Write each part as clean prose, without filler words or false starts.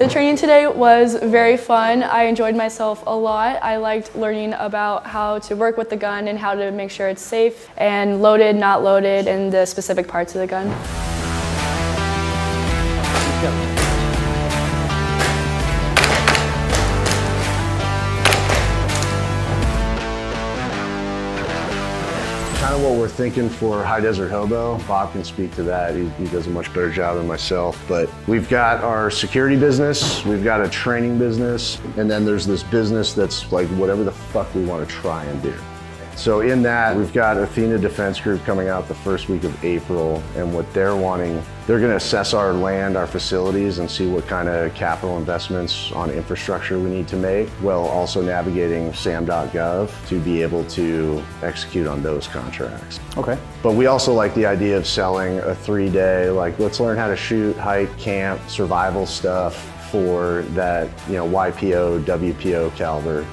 The training today was very fun. I enjoyed myself a lot. I liked learning about how to work with the gun and how to make sure it's safe and loaded, not loaded, and the specific parts of the gun. Kind of what we're thinking for High Desert Hobo. Bob can speak to that. He does a much better job than myself. But we've got our security business, we've got a training business, and then there's this business that's like whatever the fuck we want to try and do. So in that, we've got Athena Defense Group coming out the first week of April, and what they're wanting, they're going to assess our land, our facilities, and see what kind of capital investments on infrastructure we need to make, while also navigating SAM.gov to be able to execute on those contracts. Okay. But we also like the idea of selling a 3-day, like, let's learn how to shoot, hike, camp, survival stuff for that, you know, YPO, WPO caliber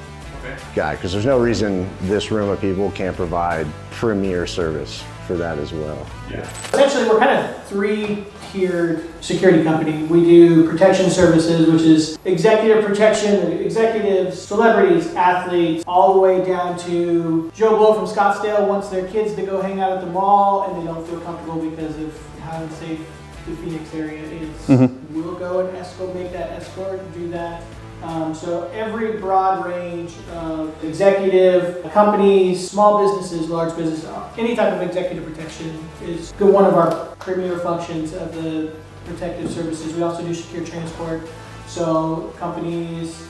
guy, because there's no reason this room of people can't provide premier service for that as well. Yeah. Essentially, we're kind of three-tiered security company. We do protection services, which is executive protection, executives, celebrities, athletes, all the way down to Joe Blow from Scottsdale wants their kids to go hang out at the mall and they don't feel comfortable because of how unsafe the Phoenix area is. We'll go and escort, make that escort, do that. So every broad range of executive companies, small businesses, large businesses, any type of executive protection is one of our premier functions of the protective services. We also do secure transport. So companies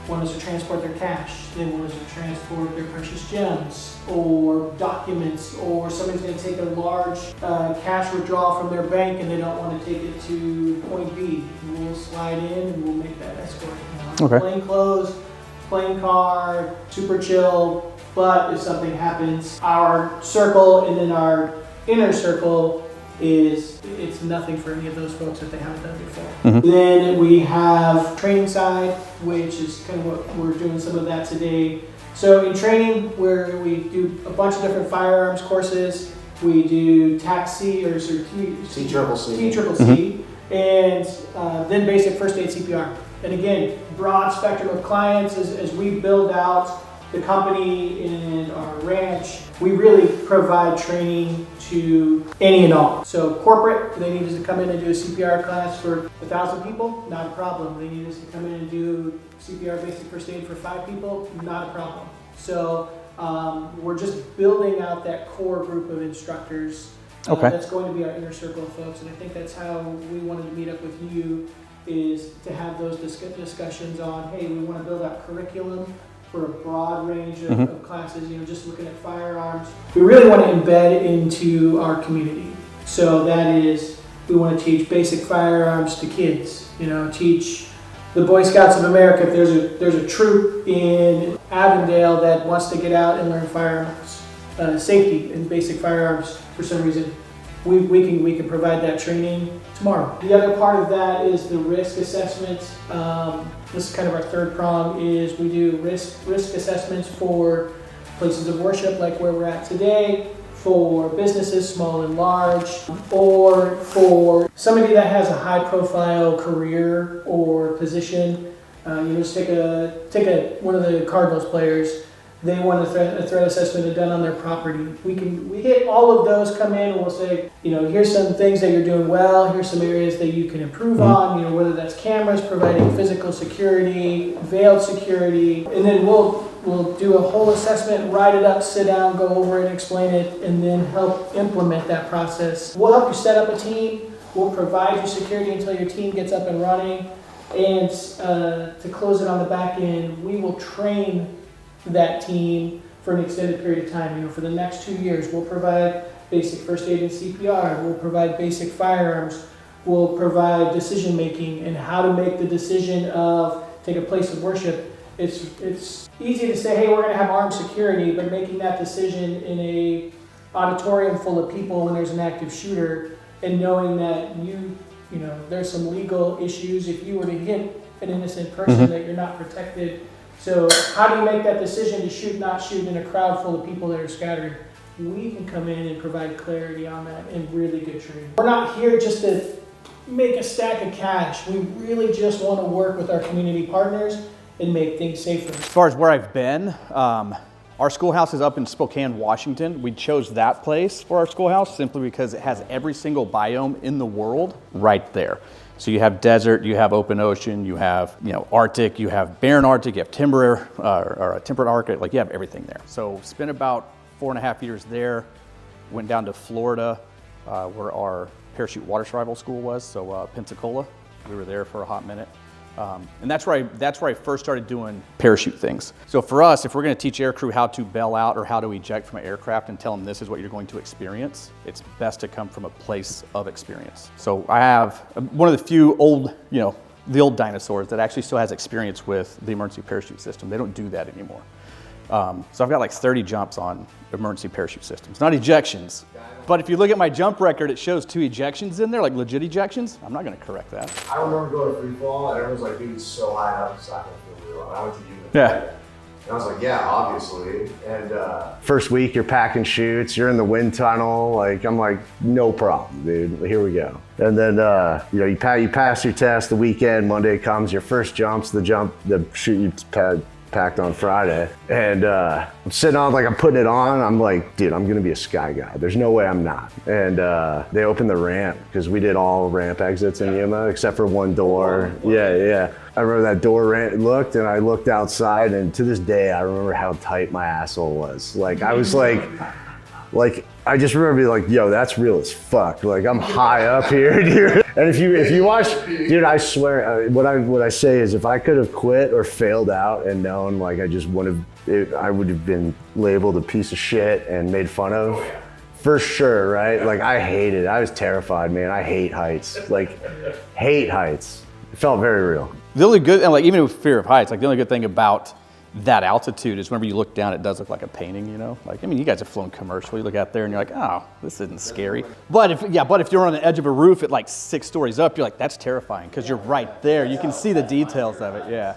want us to transport their cash, they want us to transport their precious gems or documents, or somebody's going to take a large cash withdrawal from their bank and they don't want to take it to point B. We'll slide in and we'll make that escort. Okay. Plain clothes, plain car, super chill, but if something happens, our circle and then our inner circle it's nothing for any of those folks that they haven't done before. Then we have training side, which is kind of what we're doing some of that today. So in training, where we do a bunch of different firearms courses, we do TAC C or T-Triple-C, and then basic first aid CPR. And again, broad spectrum of clients as we build out the company and our ranch, we really provide training to any and all. So corporate, they need us to come in and do a CPR class for 1,000 people, not a problem. They need us to come in and do CPR basic first aid for 5 people, not a problem. So we're just building out that core group of instructors. That's going to be our inner circle of folks, and I think that's how we wanted to meet up with you, is to have those discussions on, hey, we want to build out curriculum for a broad range of classes, you know, just looking at firearms. We really want to embed it into our community. So that is, we want to teach basic firearms to kids, you know, teach the Boy Scouts of America. If there's a troop in Avondale that wants to get out and learn firearms, safety and basic firearms for some reason, we can provide that training tomorrow. The other part of that is the risk assessment. This is kind of our third prong, is we do risk assessments for places of worship like where we're at today, for businesses small and large, or for somebody that has a high profile career or position. Just take one of the Cardinals players. They want a threat assessment done on their property. We hit all of those, come in and we'll say, you know, here's some things that you're doing well, here's some areas that you can improve on, you know, whether that's cameras, providing physical security, veiled security, and then we'll do a whole assessment, write it up, sit down, go over it, explain it, and then help implement that process. We'll help you set up a team, we'll provide you security until your team gets up and running, and to close it on the back end, we will train that team for an extended period of time. You know, for the next 2 years, we'll provide basic first aid and CPR, we'll provide basic firearms, we'll provide decision making and how to make the decision of take a place of worship. It's easy to say, hey, we're going to have armed security, but making that decision in a auditorium full of people when there's an active shooter, and knowing that you know, there's some legal issues if you were to hit an innocent person that you're not protected. So how do you make that decision to shoot, not shoot in a crowd full of people that are scattered? We can come in and provide clarity on that and really good training. We're not here just to make a stack of cash. We really just want to work with our community partners and make things safer. As far as where I've been, our schoolhouse is up in Spokane, Washington. We chose that place for our schoolhouse simply because it has every single biome in the world right there. So you have desert, you have open ocean, you have Arctic, you have barren Arctic, you have timber or a temperate Arctic, like you have everything there. So spent about 4.5 years there. Went down to Florida where our parachute water survival school was, so Pensacola. We were there for a hot minute. And that's where I first started doing parachute things. So for us, if we're going to teach aircrew how to bail out or how to eject from an aircraft and tell them this is what you're going to experience, it's best to come from a place of experience. So I have one of the few old, the old dinosaurs that actually still has experience with the emergency parachute system. They don't do that anymore. So I've got like 30 jumps on emergency parachute systems, not ejections. But if you look at my jump record, it shows 2 ejections in there, like legit ejections. I'm not going to correct that. I remember going to free fall, and everyone's like, dude, it's so high up, it's not going to feel real. And I went to Unit. Yeah. And I was like, yeah, obviously. And first week, you're packing chutes, you're in the wind tunnel. Like, I'm like, no problem, dude. Here we go. And then, you pass your test the weekend. Monday comes, your first jump's the chute you packed on Friday. And I'm sitting on, like, I'm putting it on. I'm like, dude, I'm gonna be a sky guy. There's no way I'm not. And they opened the ramp because we did all ramp exits in Yuma except for one door. Yeah. I remember that door looked, and I looked outside, and to this day, I remember how tight my asshole was. Like, I was like, I just remember being like, yo, that's real as fuck. Like, I'm high up here, dude. And if you watch, dude, I swear, what I say is if I could have quit or failed out and known, like, I would have been labeled a piece of shit and made fun of. For sure, right? Like, I hated it. I was terrified, man. I hate heights. Like, hate heights. It felt very real. The only good, and like even with fear of heights, like the only good thing about that altitude is whenever you look down, it does look like a painting, Like, I mean, you guys have flown commercial. You look out there and you're like, oh, this isn't scary. But if you're on the edge of a roof at like 6 stories up, you're like, that's terrifying because you're right there. You can see the details of it. Yeah.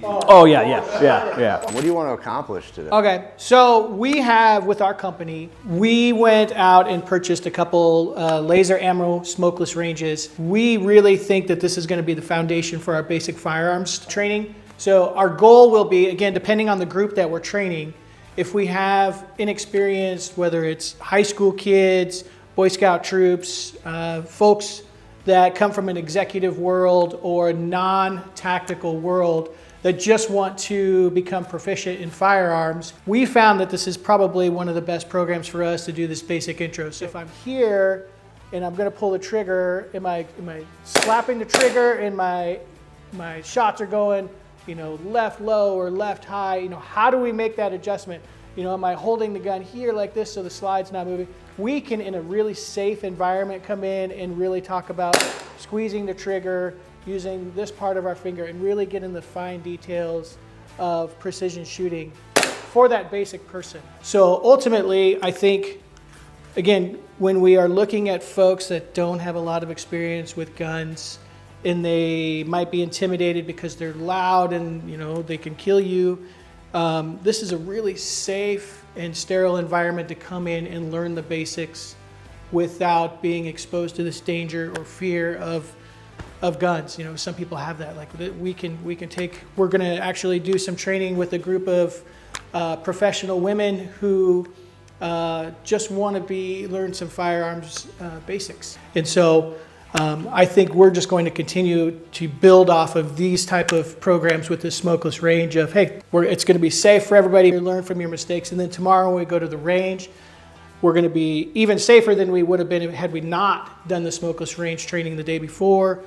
Oh yeah. What do you want to accomplish today? Okay, so we have, with our company, we went out and purchased a couple laser ammo smokeless ranges. We really think that this is going to be the foundation for our basic firearms training. So our goal will be, again, depending on the group that we're training, if we have inexperienced, whether it's high school kids, Boy Scout troops, folks that come from an executive world or a non-tactical world that just want to become proficient in firearms, we found that this is probably one of the best programs for us to do this basic intro. So if I'm here and I'm gonna pull the trigger, am I slapping the trigger and my shots are going, left low or left high? How do we make that adjustment? Am I holding the gun here like this so the slide's not moving? We can, in a really safe environment, come in and really talk about squeezing the trigger, using this part of our finger, and really get in the fine details of precision shooting for that basic person. So ultimately, I think, again, when we are looking at folks that don't have a lot of experience with guns, and they might be intimidated because they're loud and they can kill you, this is a really safe and sterile environment to come in and learn the basics without being exposed to this danger or fear of guns. Some people have that. Like, we're going to actually do some training with a group of professional women who just want to learn some firearms basics. And so I think we're just going to continue to build off of these type of programs with this smokeless range of, hey, it's going to be safe for everybody to learn from your mistakes. And then tomorrow when we go to the range, we're going to be even safer than we would have been had we not done the smokeless range training the day before.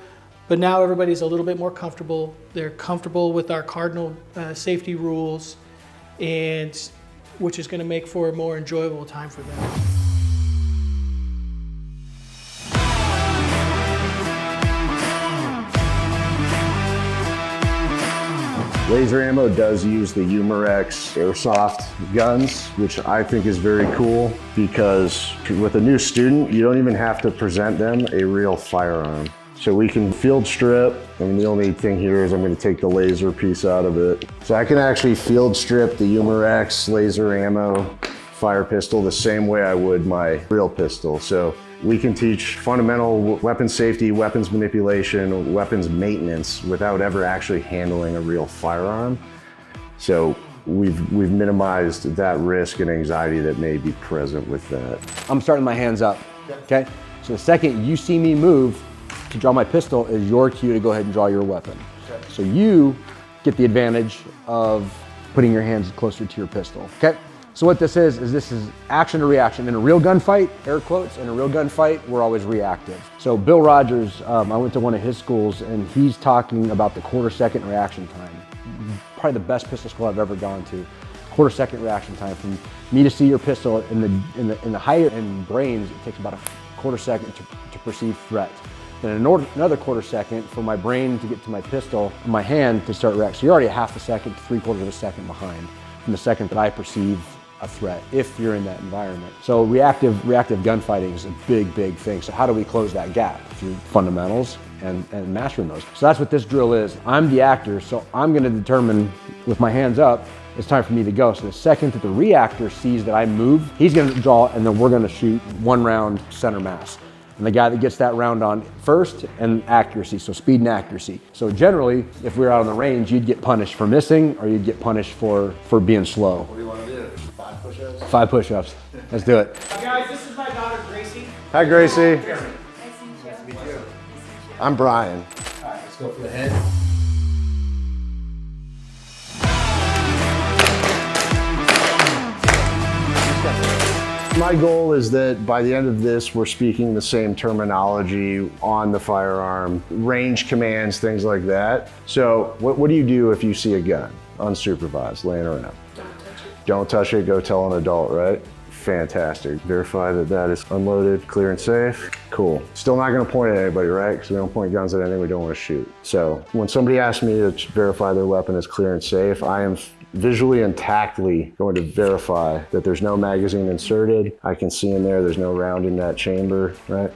But now everybody's a little bit more comfortable. They're comfortable with our cardinal safety rules, and which is going to make for a more enjoyable time for them. Laser ammo does use the Umarex airsoft guns, which I think is very cool because with a new student, you don't even have to present them a real firearm. So we can field strip, and the only thing here is I'm going to take the laser piece out of it. So I can actually field strip the Umarex laser ammo fire pistol the same way I would my real pistol. So We can teach fundamental weapons safety, weapons manipulation, weapons maintenance without ever actually handling a real firearm. So we've minimized that risk and anxiety that may be present with that. I'm starting my hands up, okay? So the second you see me move to draw my pistol is your cue to go ahead and draw your weapon. Okay. So you get the advantage of putting your hands closer to your pistol, okay? So what this is action to reaction. In a real gunfight, air quotes, in a real gunfight, we're always reactive. So Bill Rogers, I went to one of his schools and he's talking about the quarter-second reaction time. Probably the best pistol school I've ever gone to. Quarter-second reaction time from me to see your pistol in the higher end brains, it takes about a quarter-second to perceive threat. Then another quarter-second for my brain to get to my pistol, and my hand to start react. So you're already a half a second to 3/4 of a second behind from the second that I perceive a threat, if you're in that environment. So reactive gunfighting is a big thing. So how do we close that gap? Through fundamentals and mastering those. So that's what this drill is. I'm the actor, so I'm gonna determine with my hands up, it's time for me to go. So the second that the reactor sees that I move, he's gonna draw, and then we're gonna shoot 1 round center mass. And the guy that gets that round on first, and accuracy, so speed and accuracy. So generally, if we were out on the range, you'd get punished for missing, or you'd get punished for being slow. What do you want to do? 5 push-ups? 5 push-ups. Let's do it. Guys, this is my daughter, Gracie. Hi, Gracie. Nice to meet you. I'm Brian. All right, let's go for the head. My goal is that by the end of this, we're speaking the same terminology on the firearm, range commands, things like that. So what do you do if you see a gun unsupervised laying around? Don't touch it. Don't touch it, go tell an adult, right? Fantastic. Verify that that is unloaded, clear and safe. Cool. Still not gonna point at anybody, right? Because we don't point guns at anything we don't want to shoot. So when somebody asks me to verify their weapon is clear and safe, I am visually and tactily going to verify that there's no magazine inserted. I can see in there's no round in that chamber, right?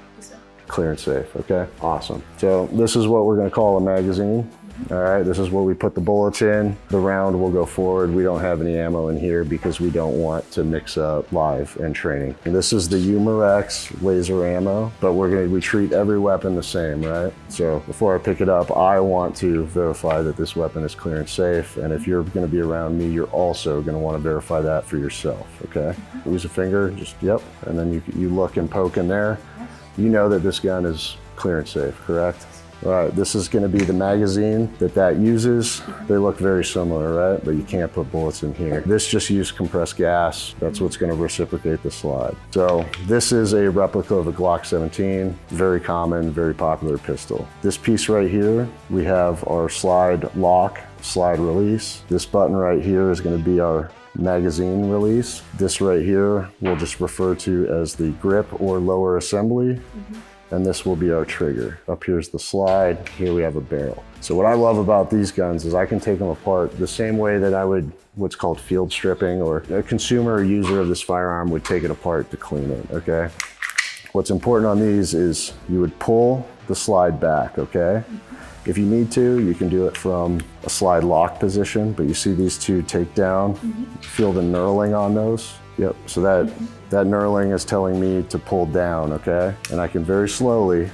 Clear and safe, okay? Awesome. So this is what we're gonna call a magazine. All right, this is where we put the bullets in. The round will go forward. We don't have any ammo in here because we don't want to mix up live and training. And this is the Umarex laser ammo, but we treat every weapon the same, right? So before I pick it up, I want to verify that this weapon is clear and safe. And if you're gonna be around me, you're also gonna wanna verify that for yourself, okay? Use a finger, just, yep. And then you look and poke in there. You know that this gun is clear and safe, correct? All right, this is gonna be the magazine that uses. They look very similar, right? But you can't put bullets in here. This just used compressed gas. That's what's gonna reciprocate the slide. So this is a replica of a Glock 17, very common, very popular pistol. This piece right here, we have our slide lock, slide release. This button right here is gonna be our magazine release. This right here we'll just refer to as the grip or lower assembly. And this will be our trigger. Up here's the slide, here we have a barrel. So what I love about these guns is I can take them apart the same way that I would, what's called field stripping, or a consumer or user of this firearm would take it apart to clean it, okay? What's important on these is you would pull the slide back, okay? If you need to, you can do it from a slide lock position, but you see these two take down, feel the knurling on those? Yep, so that knurling is telling me to pull down, okay? And I can very slowly,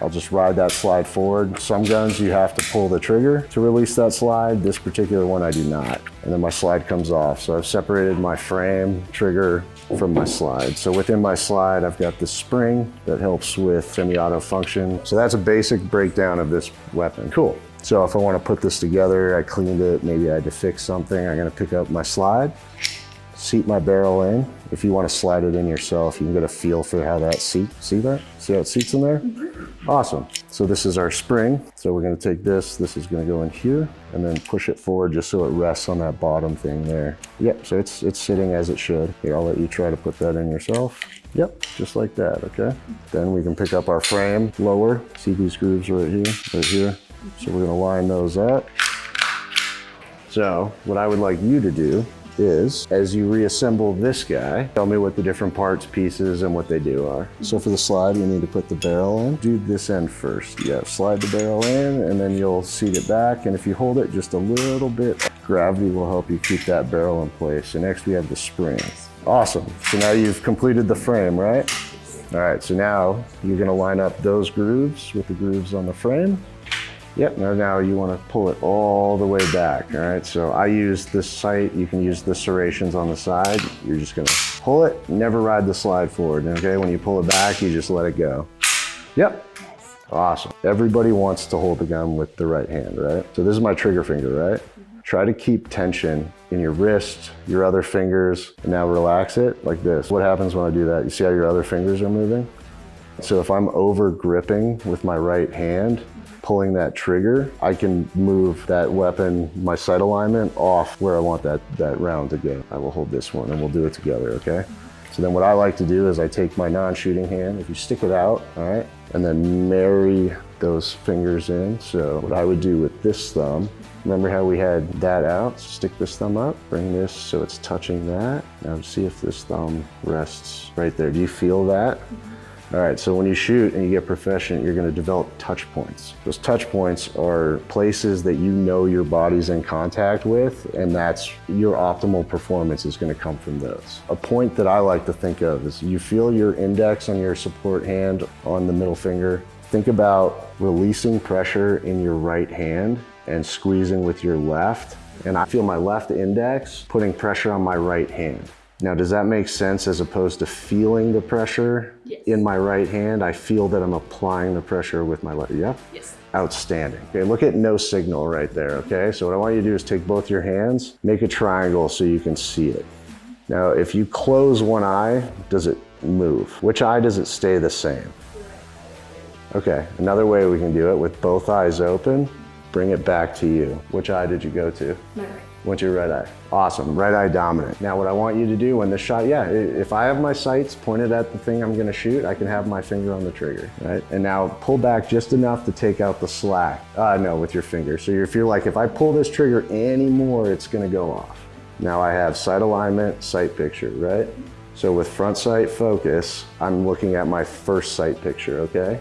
I'll just ride that slide forward. Some guns you have to pull the trigger to release that slide. This particular one I do not. And then my slide comes off. So I've separated my frame trigger from my slide. So within my slide, I've got this spring that helps with semi-auto function. So that's a basic breakdown of this weapon. Cool. So if I want to put this together, I cleaned it, maybe I had to fix something, I'm gonna pick up my slide, seat my barrel in. If you want to slide it in yourself, you can get a feel for how that seat, see that? See how it seats in there? Awesome. So this is our spring. So we're going to take this is going to go in here and then push it forward just so it rests on that bottom thing there. Yep, so it's sitting as it should. Here, I'll let you try to put that in yourself. Yep, just like that, okay? Then we can pick up our frame lower. See these grooves right here? So we're going to line those up. So what I would like you to do is, as you reassemble this guy, tell me what the different parts, pieces, and what they do are. So for the slide, we need to put the barrel in. Do this end first. Yeah, slide the barrel in, and then you'll seat it back. And if you hold it just a little bit, gravity will help you keep that barrel in place. And next we have the spring. Awesome. So now you've completed the frame, right? All right, so now you're gonna line up those grooves with the grooves on the frame. Yep, now you wanna pull it all the way back, all right? So I use this sight, you can use the serrations on the side. You're just gonna pull it, never ride the slide forward, okay? When you pull it back, you just let it go. Yep. Awesome. Everybody wants to hold the gun with the right hand, right? So this is my trigger finger, right? Try to keep tension in your wrist, your other fingers, and now relax it like this. What happens when I do that? You see how your other fingers are moving? So if I'm over gripping with my right hand, pulling that trigger, I can move that weapon, my sight alignment, off where I want that round to go. I will hold this one and we'll do it together, okay? So then what I like to do is I take my non-shooting hand, if you stick it out, all right, and then marry those fingers in. So what I would do with this thumb, remember how we had that out? Stick this thumb up, bring this so it's touching that. Now see if this thumb rests right there. Do you feel that? All right, so when you shoot and you get proficient, you're gonna develop touch points. Those touch points are places that you know your body's in contact with, and that's your optimal performance is gonna come from those. A point that I like to think of is you feel your index on your support hand on the middle finger. Think about releasing pressure in your right hand and squeezing with your left. And I feel my left index putting pressure on my right hand. Now, does that make sense as opposed to feeling the pressure in my right hand? I feel that I'm applying the pressure with my left, yeah? Yes. Outstanding. Okay, look at no signal right there, okay? So what I want you to do is take both your hands, make a triangle so you can see it. Now, if you close one eye, does it move? Which eye does it stay the same? Okay, another way we can do it with both eyes open, bring it back to you. Which eye did you go to? My right. Went to your right eye. Awesome, right eye dominant. Now what I want you to do when the shot, if I have my sights pointed at the thing I'm gonna shoot, I can have my finger on the trigger, right? And now pull back just enough to take out the slack. No, with your finger. So if you're like, if I pull this trigger anymore, it's gonna go off. Now I have sight alignment, sight picture, right? So with front sight focus, I'm looking at my first sight picture, okay?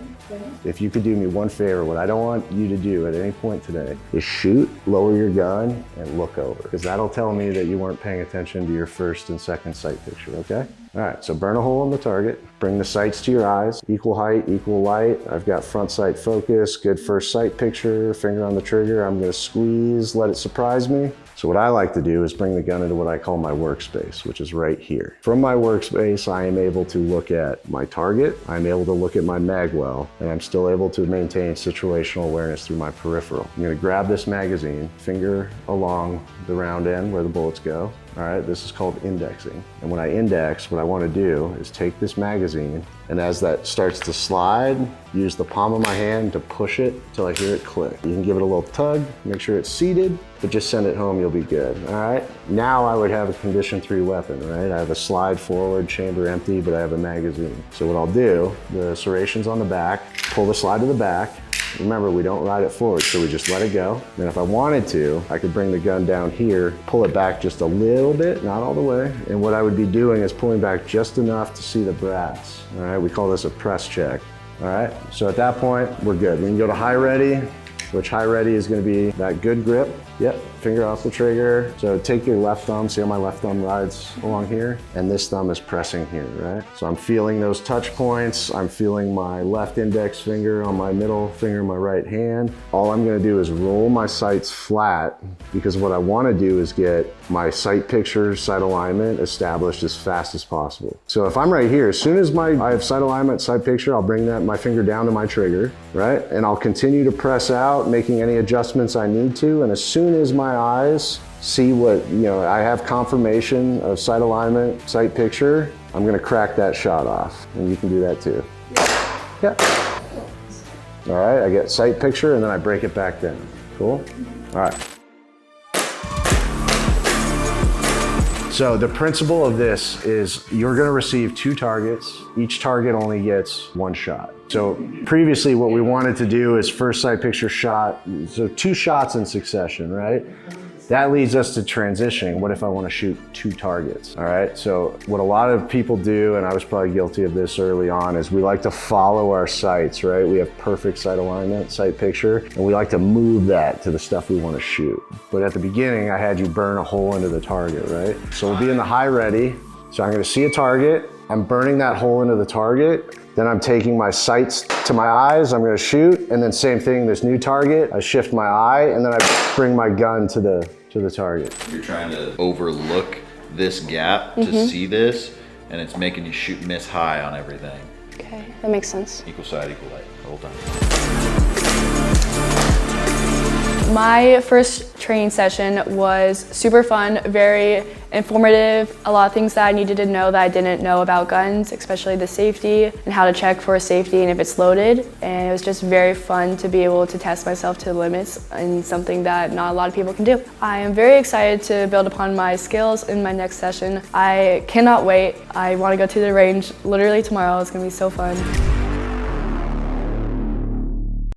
If you could do me one favor, what I don't want you to do at any point today is shoot, lower your gun, and look over, because that'll tell me that you weren't paying attention to your first and second sight picture, okay? All right, so burn a hole in the target, bring the sights to your eyes, equal height, equal light. I've got front sight focus, good first sight picture, finger on the trigger. I'm gonna squeeze, let it surprise me. So what I like to do is bring the gun into what I call my workspace, which is right here. From my workspace, I am able to look at my target, I'm able to look at my mag well, and I'm still able to maintain situational awareness through my peripheral. I'm gonna grab this magazine, finger along the round end where the bullets go. All right, this is called indexing. And when I index, what I want to do is take this magazine, and as that starts to slide, use the palm of my hand to push it till I hear it click. You can give it a little tug, make sure it's seated, but just send it home, you'll be good, all right? Now I would have a condition 3 weapon, right? I have a slide forward, chamber empty, but I have a magazine. So what I'll do, the serrations on the back, pull the slide to the back. Remember, we don't ride it forward, so we just let it go. And if I wanted to, I could bring the gun down here, pull it back just a little bit, not all the way. And what I would be doing is pulling back just enough to see the brass. All right, we call this a press check. All right, so at that point, we're good. We can go to high ready, which high ready is gonna be that good grip. Yep, finger off the trigger. So take your left thumb, see how my left thumb rides along here? And this thumb is pressing here, right? So I'm feeling those touch points. I'm feeling my left index finger on my middle finger, my right hand. All I'm gonna do is roll my sights flat, because what I wanna do is get my sight picture, sight alignment established as fast as possible. So if I'm right here, as soon as I have sight alignment, sight picture, I'll bring my finger down to my trigger, right? And I'll continue to press out, making any adjustments I need to. And as soon as my eyes see what, I have confirmation of sight alignment, sight picture, I'm gonna crack that shot off. And you can do that too. Yeah. All right, I get sight picture and then I break it back down. Cool? All right. So the principle of this is you're gonna receive 2 targets. Each target only gets 1 shot. So previously what we wanted to do is first sight picture shot, so 2 shots in succession, right? That leads us to transitioning. What if I want to shoot 2 targets? All right, so what a lot of people do, and I was probably guilty of this early on, is we like to follow our sights, right? We have perfect sight alignment, sight picture, and we like to move that to the stuff we want to shoot. But at the beginning, I had you burn a hole into the target, right? So we'll be in the high ready. So I'm going to see a target, I'm burning that hole into the target. Then I'm taking my sights to my eyes, I'm gonna shoot, and then same thing, this new target, I shift my eye, and then I bring my gun to the target. You're trying to overlook this gap to see this, and it's making you shoot miss high on everything. Okay, that makes sense. Equal side, equal light, the whole time. My first training session was super fun, very informative, a lot of things that I needed to know that I didn't know about guns, especially the safety and how to check for safety and if it's loaded. And it was just very fun to be able to test myself to the limits and something that not a lot of people can do. I am very excited to build upon my skills in my next session. I cannot wait. I want to go to the range literally tomorrow. It's going to be so fun.